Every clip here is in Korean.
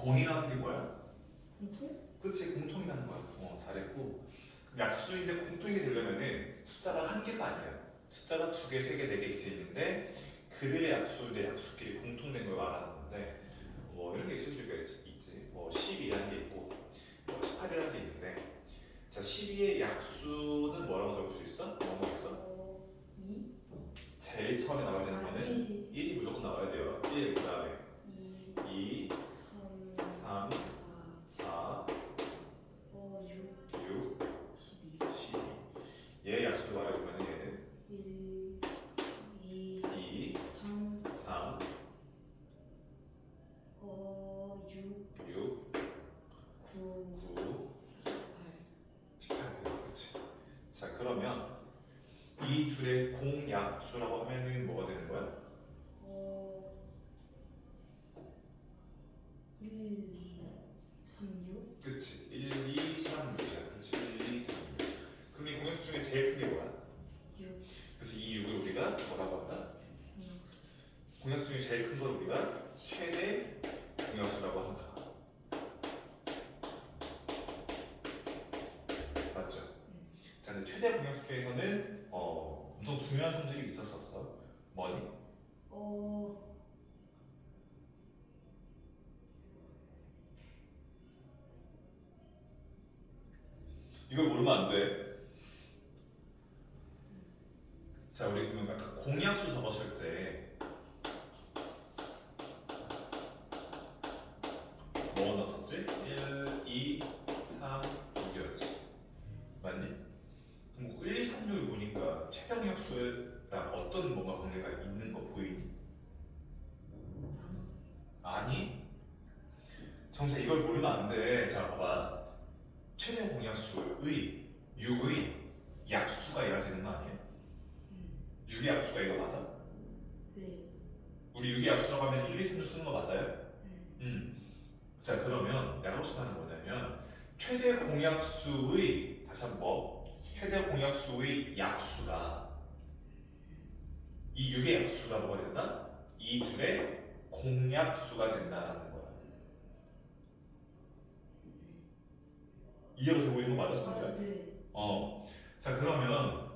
공이라는 게 뭐야? 공통? 그치, 공통이라는 거야. 잘했고. 그럼 약수인데 공통이 되려면은 숫자가 한 개가 아니야. 숫자가 두 개, 세 개, 네 개 이렇게 돼 있는데 그들의 약수인데 약수끼리 공통된 걸 말하는 건데 뭐 이런 게 있을 수가 있지. 뭐 12라는 게 있고 뭐 18이라는 게 있는데 자, 12의 약수는 뭐라고 적을 수 있어? 뭐뭐 있어? 2? 제일 처음에 나와야 되는 거는 1이 무조건 나와야 돼요. 1, 그 다음에 2, 3, 3, 4, 6, 6, 12. 12. 얘 약수를 말해주면 얘는 1, 2, 2, 3, 3, 6, 6, 9, 9, 18. 18. 그렇지. 자, 그러면 이 둘의 공약수라고 하면은 뭐가 되는 거야? 1, 2, 3, 6. 그치. 1, 2, 3, 6이야. 그렇지. 1, 2, 3, 6. 그럼 이 공약수 중에 제일 큰 게 뭐야? 6. 그래서 이 6을 우리가 뭐라고 한다? 공약수. 공약수 중에 제일 큰 걸 우리가 최대 공약수라고 한다. 맞죠? 자, 근데 최대 공약수에서는 엄청 중요한 성질이 있었었어. 뭐니? 이걸 모르면 안 돼. 자, 우리 그러면 약간 공약수 적었을 때 뭐 넣었었지? 1, 2, 3, 6이었지. 맞니? 그럼 1, 2, 3, 6을 보니까 최대 공약수랑 어떤 뭔가 관계가 있는 거 보이니? 아니? 정사 이걸 모르면 안 돼. 자, 봐봐. 최대 공약수의 6의 약수가 얘가 되는 거 아니야? 6의 약수가 이거 맞아? 네. 우리 6의 약수라고 하면 1, 2, 3, 6 쓰는 거 맞아요? 자, 그러면 내가 하고 싶은 말은 뭐냐면 최대 공약수의 다시 한번 뭐? 최대 공약수의 약수가 이 6의 약수가 뭐가 된다? 이 둘의 공약수가 된다라는 거야. 이해가 되고 있는 거 맞아, 선수야? 네. 자, 그러면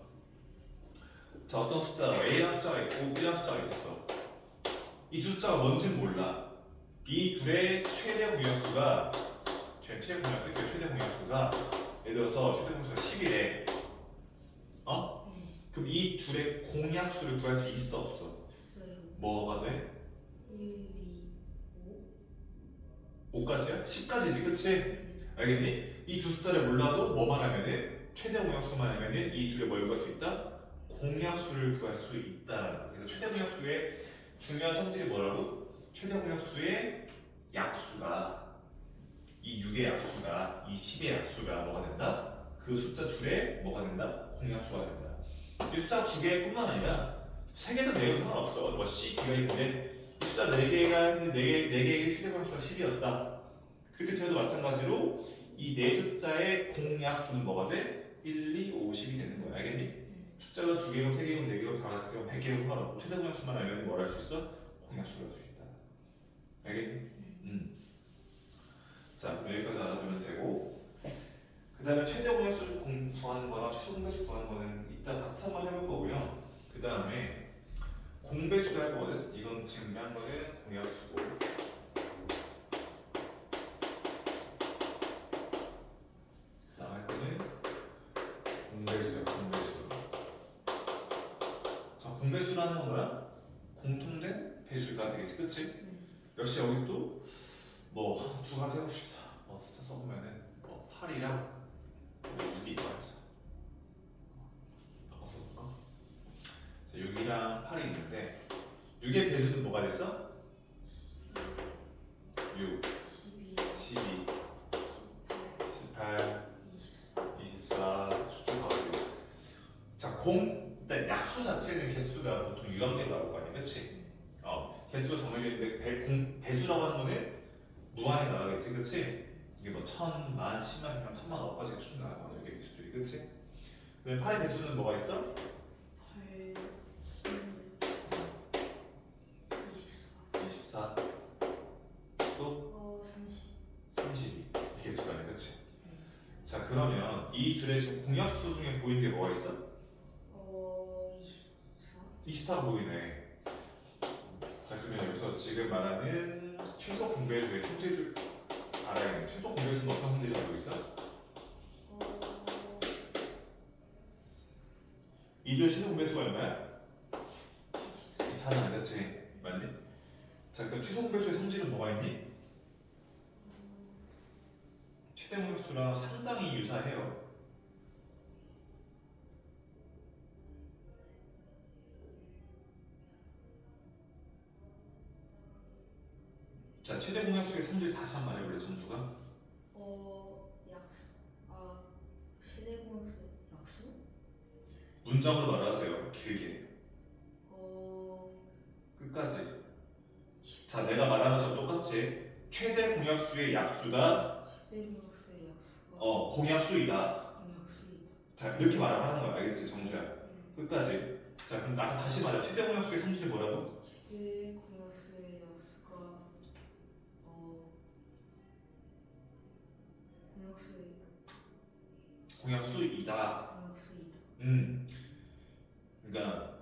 자, 어떤 숫자 A라는 숫자가 있고 B라는 숫자가 있었어. 이 두 숫자가 뭔지는 몰라. 이 둘의 최대 공약수가 최대 공약수가 예를 들어서 최대 공약수가 10이래. 그럼 이 둘의 공약수를 구할 수 있어 없어? 있어요. 뭐가 돼? 1, 2, 5. 5까지야? 10까지지, 그치? 알겠니? 이 두 숫자를 몰라도 뭐만 하면은 최대 공약수만 하면은 이 둘의 뭘 구할 수 있다? 공약수를 구할 수 있다라는 거야. 그래서 최대 공약수의 중요한 성질이 뭐라고? 최대 공약수의 약수가 이 6의 약수가 이 10의 약수가 뭐가 된다? 그 숫자 둘의 뭐가 된다? 공약수가 된다. 이 숫자 두 개뿐만 아니라 세 개도 네 개도 상관없어. 뭐 C, D가 있는데 이 숫자 네 개가 있는데 네 개의 최대 공약수가 10이었다. 그렇게 되어도 마찬가지로 이 네 숫자의 공약수는 뭐가 돼? 1, 2, 5, 10이 되는 거야. 알겠니? 숫자가 두 개고 세 개고 네 개고 다섯 개고 100개고 상관없고 최대 공약수만 알면 뭘 할 수 있어? 공약수를 할 수 있다. 알겠니? 자, 여기까지 알아두면 되고 그 다음에 최대 공약수 구하는 거나 최소 공배수 구하는 거는 이따 같이 한번 해볼 거고요. 그 다음에 공배수를 할 거거든. 이건 지금 한 거는 공약수고 그 다음 할 거는 공배수야. 공배수. 자, 공배수라는 건 뭐야? 공통된 배수가 되겠지, 그치? 역시 여기 또 뭐 두 가지 해봅시다. 숫자 써보면은 8이랑 6이 있어야지. 바꿔볼까? 자, 6이랑 8이 있는데 6의 배수는 뭐가 됐어? 6, 12, 12, 18, 18, 24. 24 쭉 가가지고 자, 일단 약수 자체는 개수가 보통 유한계로 나올 거 아니야, 그치? 개수가 정해져 있는데 배수라고 하는 거는 무한히 나가겠지, 그치? 이게 뭐 1000, 만, 10만, 100만, 1000만 원까지 쭉 나가거든, 이게 배수들이, 그치? 그다음에 8의 배수는 뭐가 있어? 8, 16, 24. 24 또? 30. 자 그러면 이 둘의 지금 공약수 중에 보이는 게 뭐가 있어? 24. 24 보이네. 자 그러면 여기서 지금 말하는 최소 공배수의 성질을 알아야겠네. 최소 공배수는 어떤 성질을 가지고 있어? 이 둘의 최소 공배수가 얼마야? 24는 그렇지. 맞니? 자 그럼 최소 공배수의 성질은 뭐가 있니? 최대 공배수랑 상당히 유사해요. 자 최대 공약수의 성질 다시 한 번 해볼래 전수가? 약수. 최대 공수 약수? 문장으로 말하세요. 길게 끝까지. 자 내가 말하는 것처럼 똑같이 최대 공약수의 약수가 최대 공수의 약수가 공약수이다. 약수이다. 자 이렇게 말을 하는 거야. 알겠지 정수야? 끝까지. 자 그럼 나한테 다시 말해. 최대 공약수의 성질이 뭐라고? 최대 공수의 약수가 공약수이다. 공약수이다. 그러니까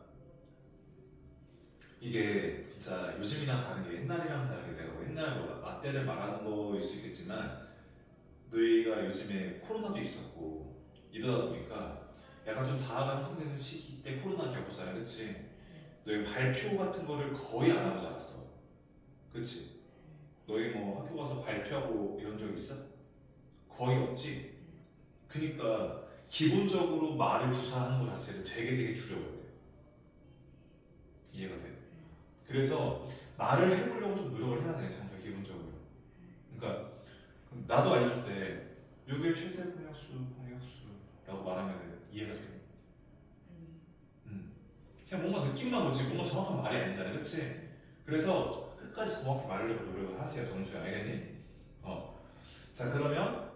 이게 진짜 요즘이랑 다른 게 옛날이랑 다르게 내가 뭐 옛날 뭐 라떼를 말하는 거일 수 있겠지만 너희가 요즘에 코로나도 있었고 이러다 보니까 약간 좀 자아가 형성되는 시기 때 코로나 겪었잖아, 그치? 너희 발표 같은 거를 거의 안 하고 자랐어, 그치? 너희 뭐 학교 가서 발표하고 이런 적 있어? 거의 없지? 그니까 기본적으로 말을 구사하는 것 자체를 되게 두려워해. 이해가 돼? 그래서 말을 해보려고 좀 노력을 해야 돼, 정말 기본적으로. 그러니까 나도 알려줄 때 요게 최대 공약수라고 말하면 이해가 돼. 그냥 뭔가 느낌만 오지 뭔가 정확한 말이 아니잖아, 그치? 그래서 끝까지 정확히 말하려고 노력을 하세요, 정수야. 알겠니? 자 그러면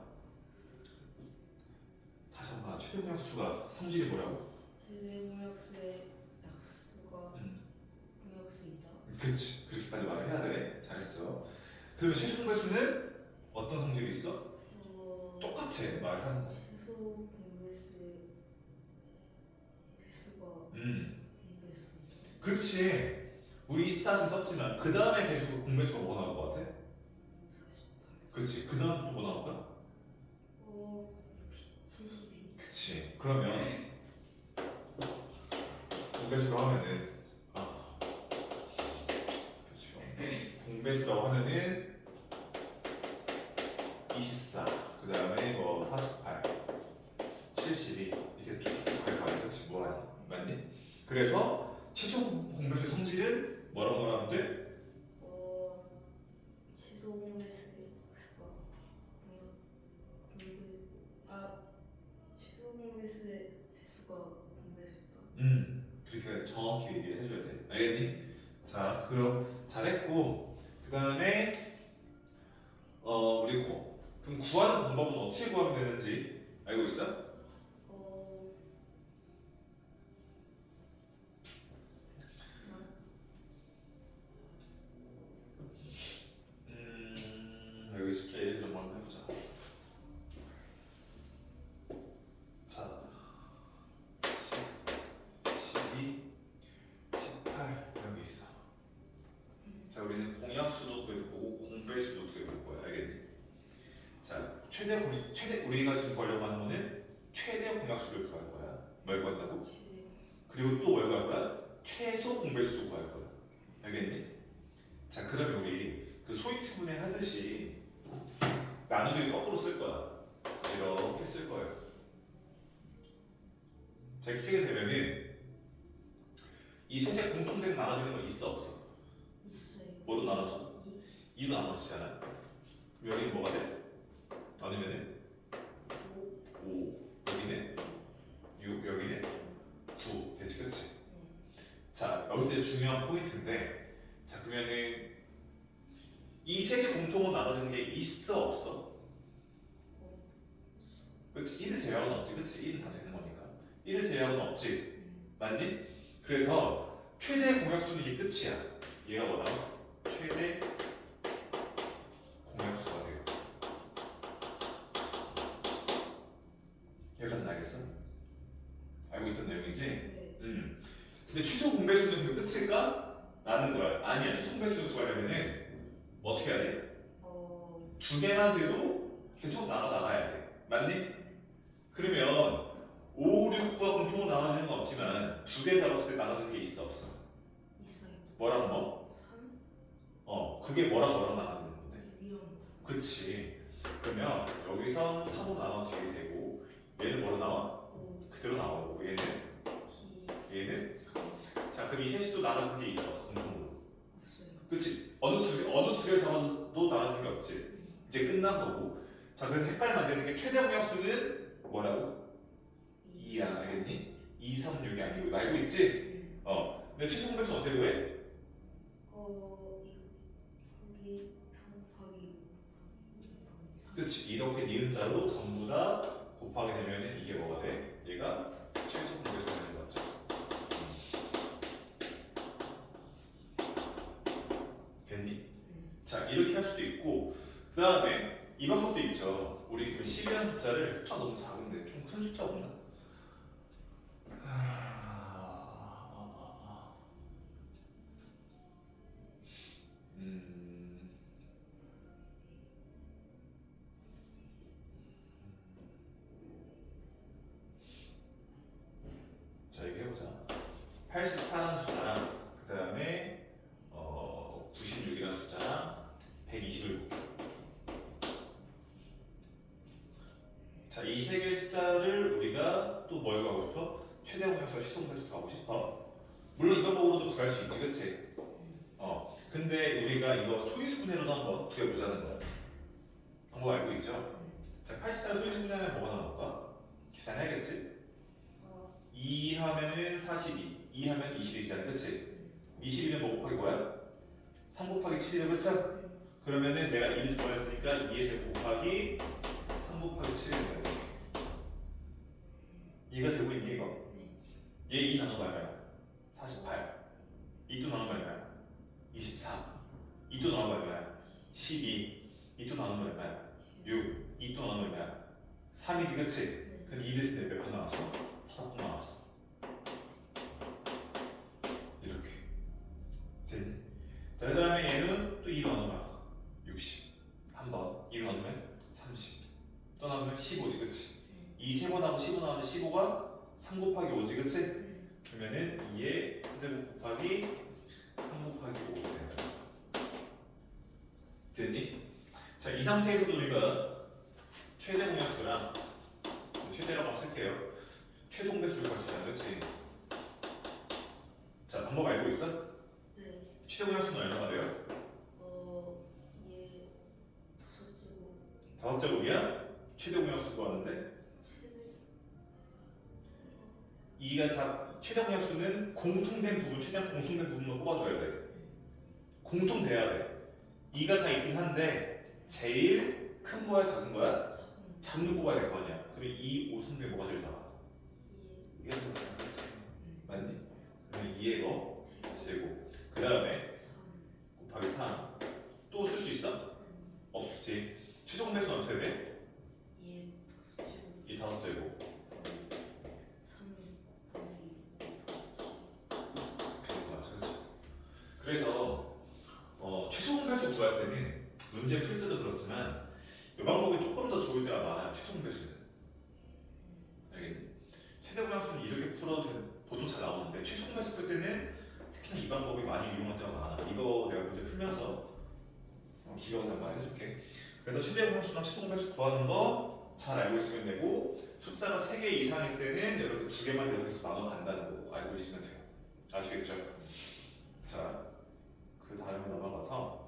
다시 한번 최대 공약수가 성질이 뭐라고? 최대 공약수의 약수가 공약수이다. 그치, 그렇게까지 말을 해야 돼. 잘했어. 그러면 최소 공배수는 어떤 성질이 있어? 똑같아, 말하는 거. 최소 공배수의 배수가 공배수이다. 그치. 우리 24쯤 썼지만 그 다음에 배수가 공배수가 뭐 나올 것 같아? 48. 그치. 그 다음 또 뭐 나올까? 72. 그치. 그러면 공배수라고 하면은 그치. 공배수라고 하면은 24. 그 다음에 뭐 48, 72 이렇게 쭉쭉 갈 거야. 그치. 뭐하니? 맞니? 그래서 최소 공배수의 성질은 뭐라고 하면 돼? 최소 공배수의 약수가 최소 공배수의 배수가 공배수다. 그렇게 정확히 얘기를 해줘야 돼. 알겠니? 자, 그럼 잘했고 그 다음에 우리 그럼 구하는 방법은 어떻게 구하면 되는지 알고 있어? 여기 숫자 예를 들어 한번 해보자. 자, 12, 18 이런 게 있어. 자, 우리는 공약수도 구해볼 거고 공배수도 구해볼 거야. 알겠니? 자, 최대 우리가 지금 구하려고 하는 거는 최대 공약수를 구할 거야. 뭘 구한다고? 그리고 또 뭘 구할 거야? 최소 공배수도 구할 거야. 알겠니? 자, 그러면 우리 그 소인수분해 하듯이 나누기를 거꾸로 쓸 거야. 이렇게 쓸 거예요. 자, 이렇게 쓰게 되면은 이 셋의 공통된 나눠지는 거 있어 없어? 있어요. 뭐로 나눠져? 2로 나눠지잖아. 그럼 여기는 뭐가 돼? 나누면은 5, 여기는 6, 여기는 9 되지, 그치? 자, 여기서 이제 중요한 포인트인데, 자 그러면은 이 셋이 공통으로 나눠지는 게 있어 없어? 그치? 1을 제외하고는 없지, 그치? 1은 다 되는 거니까 1을 제외하고는 없지, 맞니? 그래서 최대 공약수는 이게 끝이야. 얘가 뭐다? 최대 공약수가 돼요. 알고 있던 내용이지? 네. 근데 최소 공배수는 그 끝일까? 라는 거야. 아니야. 최소 공배수를 구하려면은 어떻게 해야 돼? 두 개만 돼도 계속 나가야 돼. 맞니? 그러면 5, 6과 공통으로 나눠지는 건 없지만 두 개 잡았을 때 나눠지는 게 있어 없어? 있어요. 뭐랑 뭐? 3, 그게 뭐랑 나눠지는 건데? 6이랑 9. 그치. 그러면 여기서 3으로 나눠지게 되고 얘는 뭐로 나와? 5, 그대로 나오고 얘는 2, 얘는 3. 자 그럼 이 셋이 또 나눠지는 게 있어 공통으로. 없어요. 그치? 어느 두 개 잡아도 나눠지는 게 없지. 이제 끝난 거고. 자 그래서 헷갈리면 안 되는 게 최대 공약수는 뭐라고? 2야 알겠니? 2, 3, 6이 아니고 이거 알고 있지? 근데 최소 공배수 어떻게 구해? 여기 3 곱하기 3. 그치? 이렇게 니은자로 전부 다 곱하게 되면은 이게 뭐가 돼? 얘가 최소 공배수가 되는 거죠. 됐니? 자 이렇게 할 수도 있고 그 다음에 이 방법도 있죠. 우리 그 10이라는 숫자를 숫자 너무 작은데 좀 큰 숫자 없나? 자 이거 해보자. 84라는 숫자랑 그 다음에 96이라는 숫자랑 120을 볼게. 자, 이 세 개의 숫자를 우리가 또 뭘 구하고 싶어? 최대 공약수와 시소공배수 구하고 싶어. 물론 이 방법으로도 구할 수 있지, 그치? 근데 우리가 이거 소인수분해로도 한번 구해보자는 거야. 방법 알고 있죠? 자, 84를 소인수분해하면 뭐가 나올까? 계산해야겠지? 2 하면은 42, 2 하면 21이잖아, 그치? 21은 뭐 곱하기 뭐야? 3 곱하기 7이죠, 그쵸? 그러면은 내가 2를 집어냈으니까 2의 제곱 곱하기 3 곱하기 7이 되는 거야. 2가 되고 있니 이거? 얘 2 나눠봐 얼마야? 48. 2 또 나눠봐 얼마야? 24. 2 또 나눠봐 얼마야? 12. 2 또 나눠봐 얼마야? 6. 2 또 나눠봐 얼마야? 3이지 그치? 그럼 2를 쓸 때 몇 번 나왔어? 5번 나왔어. 이렇게 됐니? 자, 그 다음에 얘는 또 2로 나눠봐 60. 한번 2로 나누면 30. 또 나누면 15지 그치? 2 세 번 하고 15 나오는데 15가 3 곱하기 5지 그치? 그러면은 2의 세제곱 곱하기 3 곱하기 5가 되는 거야. 됐니? 자, 이 상태에서도 우리가 최대 공약수랑 최대라고 쓸게요. 최소 공배수를 구할 수 있잖아 그치? 자, 방법 알고 있어? 네. 최대 공약수는 얼마가 돼요? 얘 5제곱. 5제곱이야? 최대 공약수 구하는데 이가 최대 공약수는 공통된 부분, 최대한 공통된 부분만 뽑아줘야 돼. 공통돼야 돼. 2가 다 있긴 한데 제일 큰 거야, 작은 거야? 작은 거 뽑아야 될 거 아니야. 그러면 2, 5, 3 중에 뭐가 제일 작아? 이게 제일 작아, 그렇지? 맞니? 그러면 2의 거 제곱. 그 다음에 곱하기 3. 또 쓸 수 있어? 없지. 최소 공배수는 어떻게 돼? 얘 5제곱. 2 5제곱. 3 곱하기 7. 맞아, 그렇지. 그래서 최소 공배수 구할 때는 문제 풀 때도 그렇지만 이 방법이 조금 더 좋을 때가 많아요. 최소 공배수는. 알겠니? 최대 공약수는 이렇게 풀어도 보통 잘 나오는데 최소 공배수 풀 때는 특히나 이 방법이 많이 이용할 때가 많아. 이거 내가 문제 풀면서 기억을 한번 해줄게. 그래서 최대 공약수랑 최소 공배수 구하는 거 잘 알고 있으면 되고 숫자가 3개 이상일 때는 이렇게 2개만 이렇게 나눠 간다는 거 알고 있으면 돼요. 아시겠죠? 자, 그 다음에 넘어가서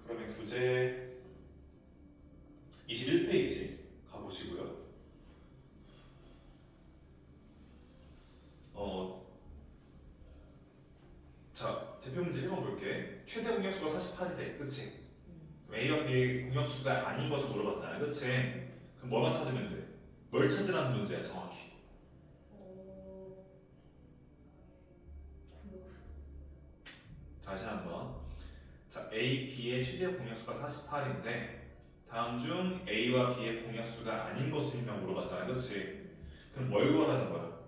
그러면 교재 21페이지 가보시고요. 자, 대표 문제 1번 볼게. 최대 공약수가 48이래, 그치? 그럼 A와 B의 공약수가 아닌 것을 물어봤잖아, 그치? 그럼 뭐만 찾으면 돼? 뭘 찾으라는 문제야, 정확히. 다시 한번. 자, A, B의 최대 공약수가 48인데 다음 중 A와 B의 공약수가 아닌 것을 일명 물어봤잖아, 그치? 그럼 뭘 구하라는 거야?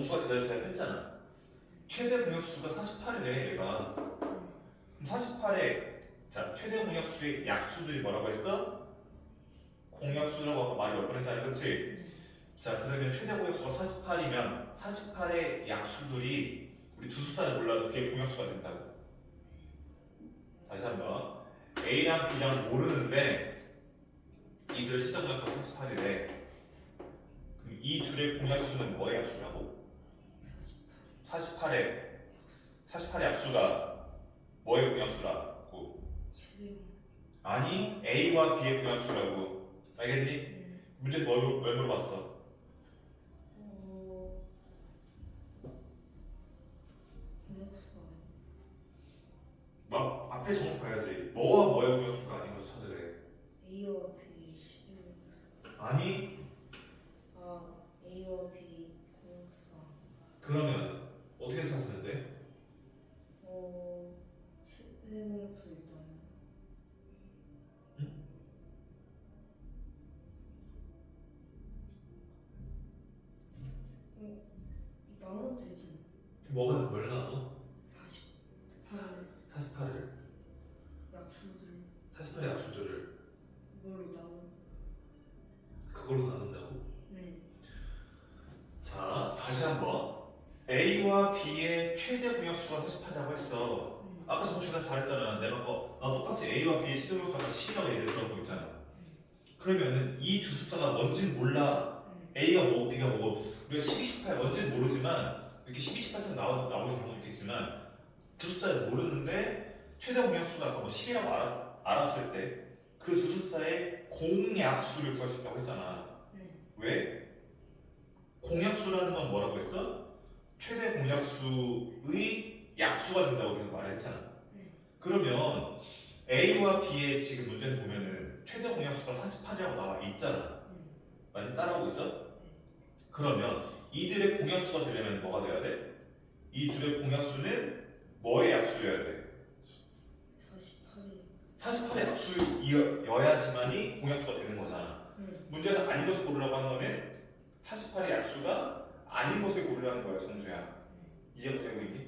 공수가 제대로 돼야 했잖아. 최대 공약수가 48이래 얘가. 그럼 48에 자 최대 공약수의 약수들이 뭐라고 했어? 공약수라고 아까 말이 몇 번 했잖아, 그렇지? 자 그러면 최대 공약수가 48이면 48의 약수들이 우리 두 숫자를 몰라도 그게 공약수가 된다고. 다시 한번 A랑 B랑 모르는데 이들의 최대 공약수가 48이래. 그럼 이 둘의 공약수는 뭐의 약수라고? 48의 약수가 뭐의 공약수라고? 최대 아니 A와 B의 공약수라고. 알겠니? 문제에서 뭘 물어봤어? 공약수가 막 앞에 정확히 봐야지. 뭐와 뭐의 공약수가 아닌 것을 찾으래. A와 B 최대 아니 A와 B 공약수가 그러면 어떻게 찾으는데? 최대 공약수 일단 응? 나눠도 되지. 뭐가 뭘 나눠? 48 48을 약수들 48의 약수들을 이걸로 나눠. 그걸로 나눈다고? 네. 자 다시 한번 A와 B의 최대 공약수가 48이라고 했어. 아까 정신을 잘했잖아. 내가 나 똑같이 A와 B의 최대 공약수가 10이라고 예를 들어 보고 있잖아. 그러면은 이 두 숫자가 뭔지는 몰라. A가 뭐고 B가 뭐고 우리가 12, 18 뭔지는 모르지만 이렇게 12, 18처럼 나오는 경우도 있겠지만 두 숫자를 모르는데 최대 공약수가 아까 뭐 10이라고 알았을 때 그 두 숫자의 공약수를 구할 수 있다고 했잖아. 왜? 공약수라는 건 뭐라고 했어? 최대 공약수의 약수가 된다고 계속 말했잖아. 그러면 A와 B의 지금 문제를 보면은 최대 공약수가 48이라고 나와 있잖아. 많이 따라오고 있어? 그러면 이들의 공약수가 되려면 뭐가 돼야 돼? 이 둘의 공약수는 뭐의 약수여야 돼? 48의 약수여야지만이 공약수가 되는 거잖아. 문제는 아닌 것을 고르라고 하는 거는 48의 약수가 아닌 것을 고르라는 거야, 정수야. 이해가 되고 있니?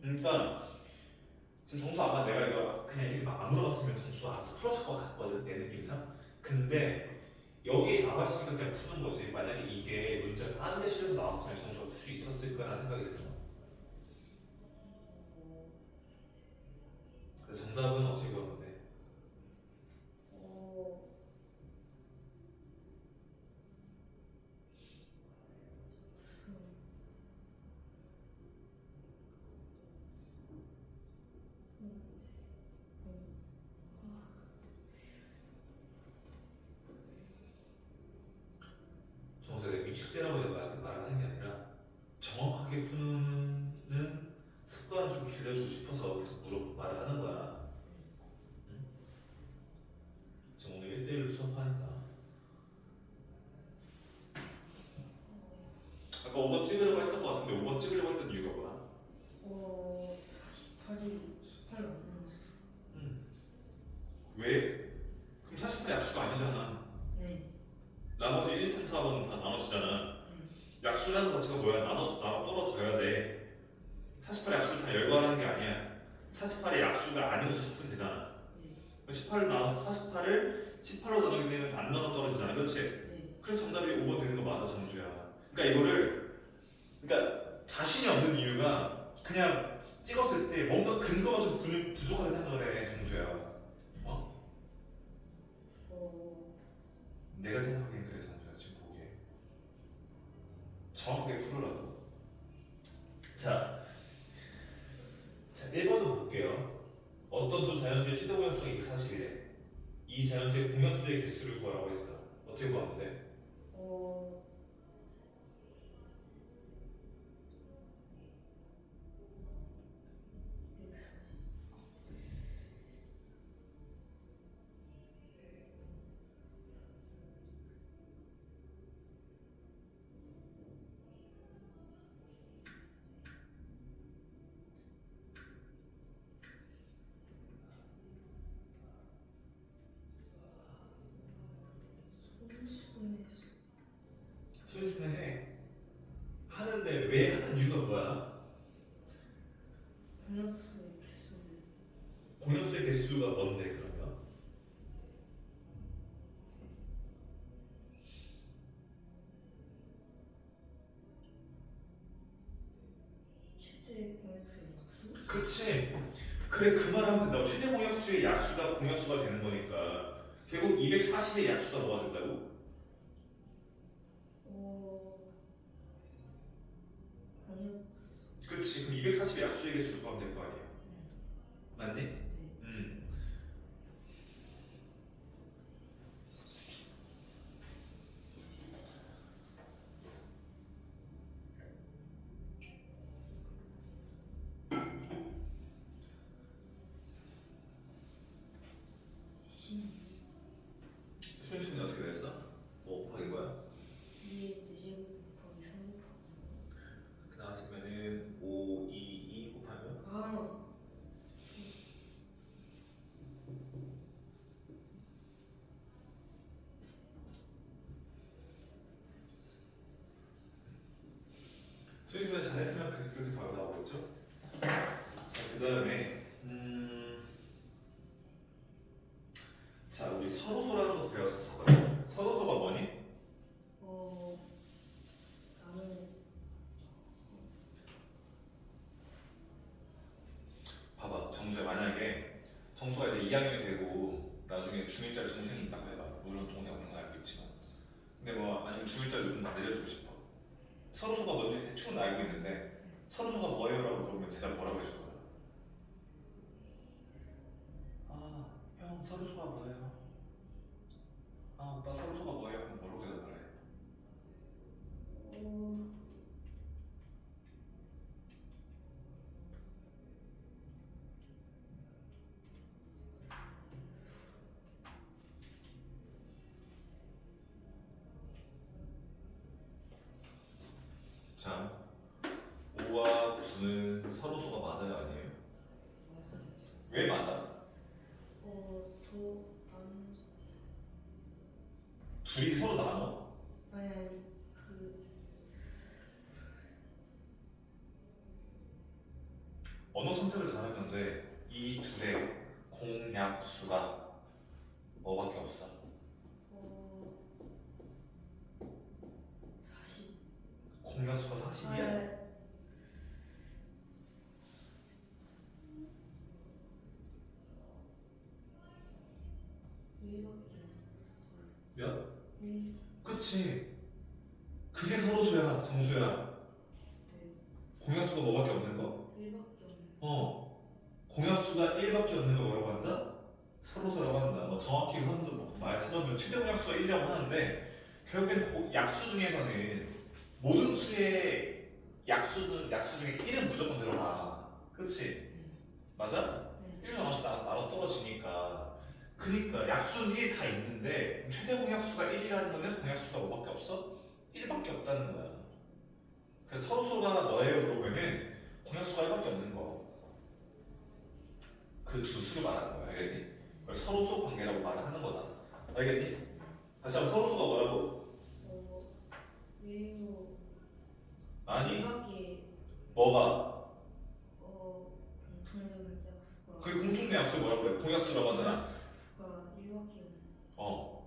그러니까 지금 정수 아마 내가 이거 그냥 이렇게 막 안 물어봤으면 정수가 알아서 풀었을 것 같거든, 내 느낌상. 근데 여기에 나와 있으니까 그냥 푸는 거지. 만약에 이게 문제가 다른 데 실려서 나왔으면 정수가 풀 수 있었을 거라는 생각이 들어. 그래서 정답은 어떻게 그러면 돼? 정수가 내가 위축되라고 말하는 게 아니라 정확하게 푸는 습관을 좀 길러주고 싶어서 계속 말을 하는 거야. 응? 지금 오늘 1대1로 수업하니까. 아까 5번 찍으려고 했던 거 같은데 5번 찍으려고 했던 이유가 뭐야? 48이 18 맞는 왜? 그럼 48 약수가 아니잖아. 나머지 1, 3, 4번은 다 나눠지잖아. 약수라는 자체가 뭐야? 나눠서 떨어져야 돼. 48의 약수를 다 열거하는 게 아니야. 48의 약수가 아닌 것을 찾으면 되잖아. 18을 나눠 48을 18로 나누게 되면 안 나눠 떨어지잖아. 그렇지? 그래서 정답이 5번 되는 거 맞아, 정주야. 그러니까 이거를 자신이 없는 이유가 그냥 찍었을 때 뭔가 근거가 좀 부족하게 생각을 해, 정주야. 어? 내가 생각하기엔 그래, 정주야. 지금 보기에 정확하게 풀으라고. 자 1번도 볼게요. 어떤 두 자연수의 최대 공약수가 240이래. 이 자연수의 공약수의 개수를 구하라고 했어. 어떻게 구하면 돼? 140 소수분의 그치. 그래 그 말 하면 된다고. 최대 공약수의 약수가 공약수가 되는 거니까 결국 240의 약수가 뭐가 된다고? 아니요. 그치. 그럼 240의 약수의 개수를 구하면 될 거 아니야. 맞니? 네. 음. 수현씨는 어떻게 됐어? 뭐 곱하기 거야? 2의 4제곱 곱하기 3 곱하기 그렇게 나왔으면은 5, 2, 2 곱하면 아 수현씨보다 잘했으면 그렇게 더 나오겠죠? 자, 그 다음에 자, 우리 서로소라는 것도 배웠었거든. 서로소가 뭐니? 나는 봐봐, 정수야. 만약에 정수가 이제 2학년이 되고 나중에 중1짜리 동생이 있다고 해봐. 물론 동생 없는 거 알고 있지만. 근데 뭐 아니면 중1짜리 누군가 알려주고 싶어. 서로소가 뭔지 대충은 알고 있는데 서로소가 뭐예요? 라고 물어보면 대답 뭐라고 해줄 거야? 아, 형 서로소가 뭐예요? 아, 오빠 서로소가 뭐예요? 하면 뭐라고 대답을 해? 어, 자, 5와 9는 서로소가 맞아요? 아니에요? 맞아요. 왜 맞아? 나는 둘이 서로 나눠? 아니 언어 선택을 잘하면 돼. 이 둘의 공약수가 뭐밖에 없어? 40. 공약수가 40이야. 몇? 그치. 그게 서로수야, 정수야. 공약수가 뭐밖에 없는 거? 1밖에 없는. 공약수가 1밖에 없는 거 뭐라고 한다? 서로수라고 한다. 뭐 정확히 선생님도 말 찾아보면 최대 공약수가 1이라고 하는데 결국엔 약수 중에서는 모든 수의 약수 중에 1은 무조건 들어가. 그치? 맞아? 1로 나눠서 나눠 떨어지니까. 그니까 약수는 1 다 있는데 최대 공약수가 1이라는 거는 공약수가 뭐밖에 없어? 1밖에 없다는 거야. 그래서 서로소가 너예요 그러면은 공약수가 1밖에 없는 거. 그 두 수를 말하는 거야. 알겠니? 그걸 서로소 관계라고 말을 하는 거다. 알겠니? 다시 한번 서로소가 뭐라고? 위로 아니 2밖에 뭐가? 공통적인 약수가 그게 공통된 약수 뭐라고 그래? 공약수라고 하잖아. 1밖에 없는.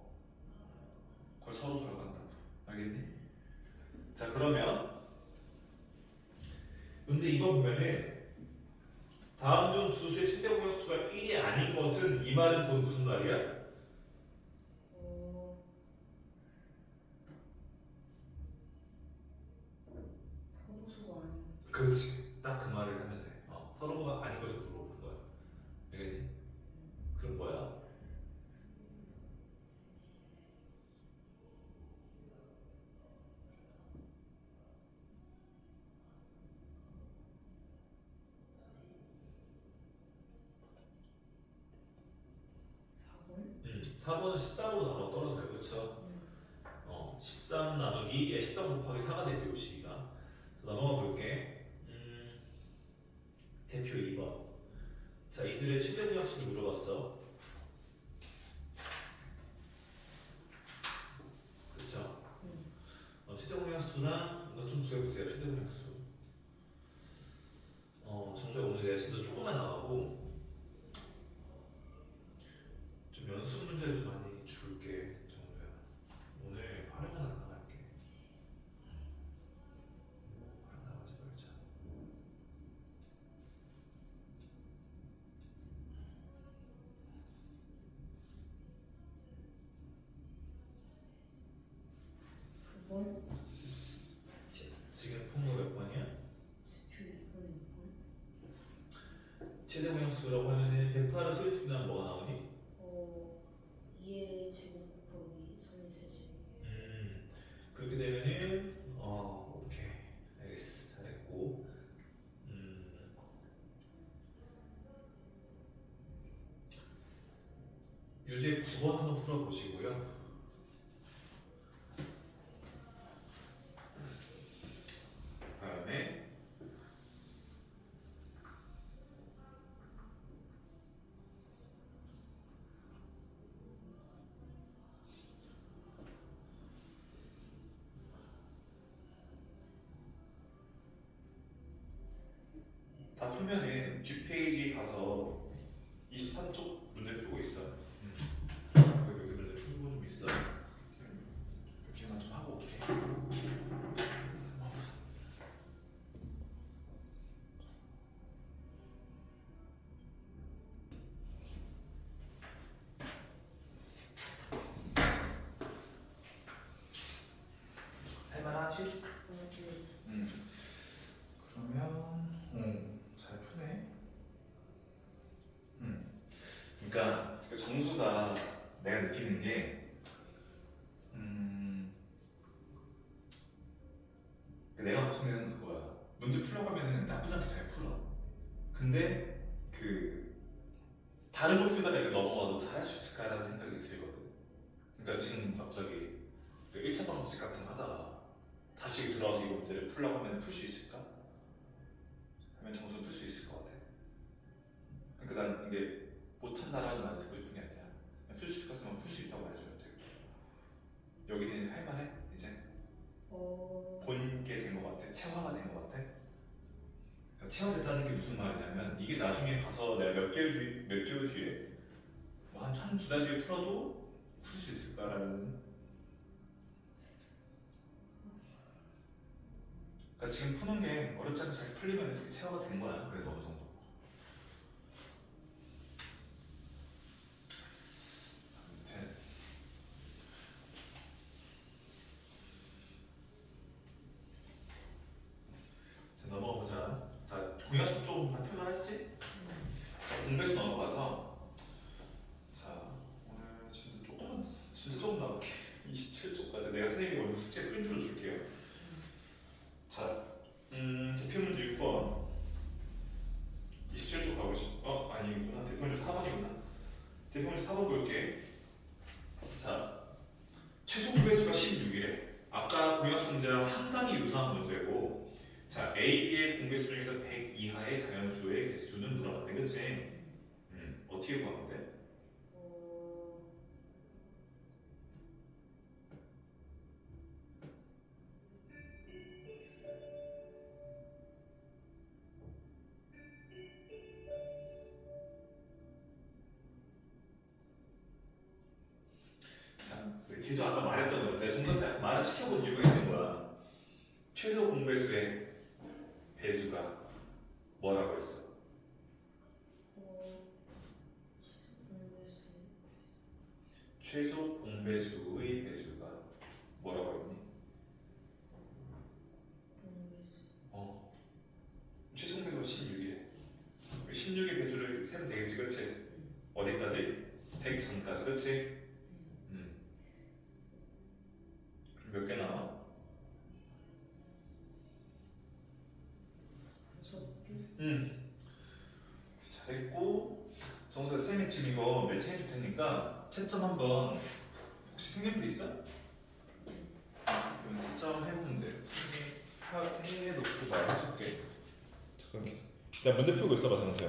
그걸 서로소라고 한다. 알겠니? 자 그러면 문제 2번 보면은 다음 중 두 수의 최대 공약수가 1이 아닌 것은 이 말은 곧 무슨 말이야? 서로소가 아닌. 그렇지. 딱 그 말을 하면 돼. 서로가 아닌 것을 물어보는 거야. 알겠니? 그럼 뭐야? 번 4번은 13으로 나눠 떨어져요. 그렇죠? 13 나누기 13 곱하기 4가 되지 요 시기가. 넘어가 볼게. 대표 2번. 자, 이들의 최대 공약수를 물어봤어. 그렇죠? 최대 공약수랑 이거 좀 구해보세요. 최대 공약수. 정말 오늘 내신도 조금만 나가고 좀 연습 문제를 좀 많이 줄게. 정도야. 오늘 활용은 안 나갈게. 활용 나가지 말자. 2번. 지금 푼 거 몇 번이야? CPU 2번에 2번. 최대 공약수라고 하면은 108을 소리치면 뭐가 나오니? 2의 제곱 곱하기 3의 세제곱. 그렇게 되면은 오케이 알겠어 잘했고 유제 9번 한번 풀어보시고요. 다음에 다 풀면은 뒷페이지 가서 23쪽 문제 풀고 있어. 거기 몇 개 문제 풀고 좀 있어. 몇 개만 좀 하고 올게. 할만하지? 그렇지. 그러면 잘 푸네. 그러니까 그 정수가 내가 느끼는 게 내가 보는 그거야. 문제 풀려고 하면은 나쁘지 않게 잘 풀어. 근데 그 다른 거 풀다가 이거 넘어가도 잘할 수 있을까라는 생각이 들거든. 그러니까 지금 갑자기 그 1차 방식 같은 거 하다가 다시 들어와서 이거 문제를 풀려고 하면 풀 수 있을까? 하면 정수 풀 수 있을 것 같아. 그러니까 난 이게 못한다라는 말 듣고 싶은 게 아니라 풀 수 있을 것 같으면 풀 수 있다고 말해주면 돼. 여기는 할만해? 이제? 본인께 된 것 같아? 체화가 된 것 같아? 그러니까 체화됐다는 게 무슨 말이냐면 이게 나중에 가서 내가 몇 개월 뒤에 뭐 한 두 달 뒤에 풀어도 풀 수 있을까라는. 그러니까 지금 푸는 게 어렵지 않게 잘 풀리면 이렇게 체화가 된 거야. 그래도 어느 정도. 아무튼 자, 넘어가 보자. 자, 공약수 좀 다 풀어 했지? 자, 공배수 넘어가서 자 오늘 진짜 조금 나올게. 27쪽까지 내가 선생님이 오늘 숙제 프린트로 줄게요. 자, 대표 문제 6번 27쪽 가고 아니구나. 대표 문제 4번이구나. 대표 문제 4번 볼게. 자, 최소 공배수가 16이래. 아까 공약수 문제랑 상당히 유사한 문제고, 자 A의 공배수 중에서 100 이하의 자연수의 개수는 물어봤대, 그치? 어떻게 구하면 돼? 자, 계속 아까 말했던 거 있잖아. 정답 말을 시켜본 이유가 있는 거야. 최소 공배수의 배수가 뭐라고 했어? 최소 공배수의 배수가 뭐라고 했니? 최소 공배수가 16이래. 16의 배수를 세면 되겠지, 그치? 어디까지? 100 전까지, 그치? 몇 개 나와? 6개. 잘했고, 정수 쌤이 지금 이거 매칭 해줄 테니까 채점 한번 혹시 생각이 있어? 그러면 채점 해보면 돼. 쌤이 해놓고 말해줄게. 잠깐 기다려. 나 문제 풀고 있어봐, 정수야.